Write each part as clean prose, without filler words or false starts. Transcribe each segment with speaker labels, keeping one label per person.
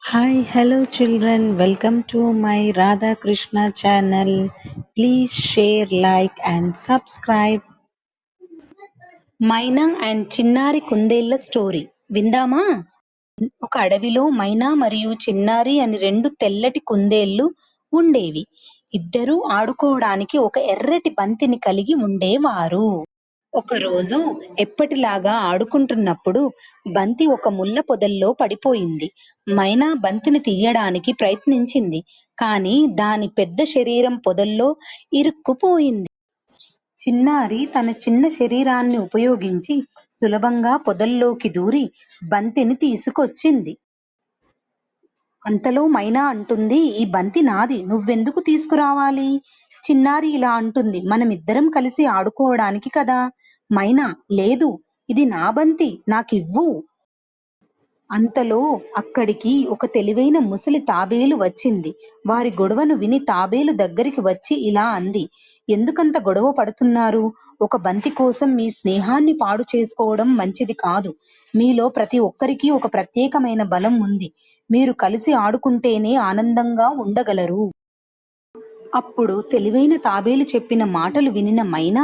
Speaker 1: Hi, hello children. Welcome to my Radha Krishna channel. Please share, like and subscribe.
Speaker 2: Maina and చిన్నారి కుందేళ్ల story విందామా? ఒక అడవిలో మైనా మరియు చిన్నారి అని రెండు తెల్లటి కుందేళ్లు ఉండేవి. ఇద్దరూ ఆడుకోవడానికి ఒక ఎర్రటి బంతిని కలిగి ఉండేవారు. ఒకరోజు ఎప్పటిలాగా ఆడుకుంటున్నప్పుడు బంతి ఒక ముళ్ళ పొదల్లో పడిపోయింది. మైనా బంతిని తీయడానికి ప్రయత్నించింది, కానీ దాని పెద్ద శరీరం పొదల్లో ఇరుక్కుపోయింది. చిన్నారి తన చిన్న శరీరాన్ని ఉపయోగించి సులభంగా పొదల్లోకి దూరి బంతిని తీసుకొచ్చింది. అంతలో మైనా అంటుంది, ఈ బంతి నాది, నువ్వెందుకు తీసుకురావాలి? చిన్నారి ఇలా అంటుంది, మనమిద్దరం కలిసి ఆడుకోవడానికి కదా. మైనా, లేదు, ఇది నా బంతి, నాకివ్వు. అంతలో అక్కడికి ఒక తెలివైన ముసలి తాబేలు వచ్చింది. వారి గొడవను విని తాబేలు దగ్గరికి వచ్చి ఇలా అంది, ఎందుకంత గొడవ పడుతున్నారు? ఒక బంతి కోసం మీ స్నేహాన్ని పాడు చేసుకోవడం మంచిది కాదు. మీలో ప్రతి ఒక్కరికి ఒక ప్రత్యేకమైన బలం ఉంది. మీరు కలిసి ఆడుకుంటేనే ఆనందంగా ఉండగలరు. అప్పుడు తెలివైన తాబేలు చెప్పిన మాటలు వినిన మైనా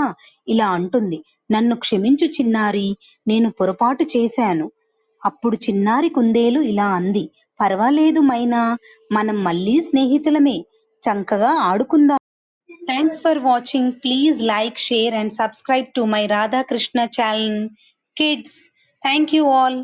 Speaker 2: ఇలా అంటుంది, నన్ను క్షమించు చిన్నారి, నేను పొరపాటు చేశాను. అప్పుడు చిన్నారి కుందేలు ఇలా అంది, పర్వాలేదు మైనా, మనం మళ్ళీ స్నేహితులమే, చక్కగా ఆడుకుందాం. Thanks for watching. Please like, share and subscribe to my Radhakrishna channel kids. Thank you all.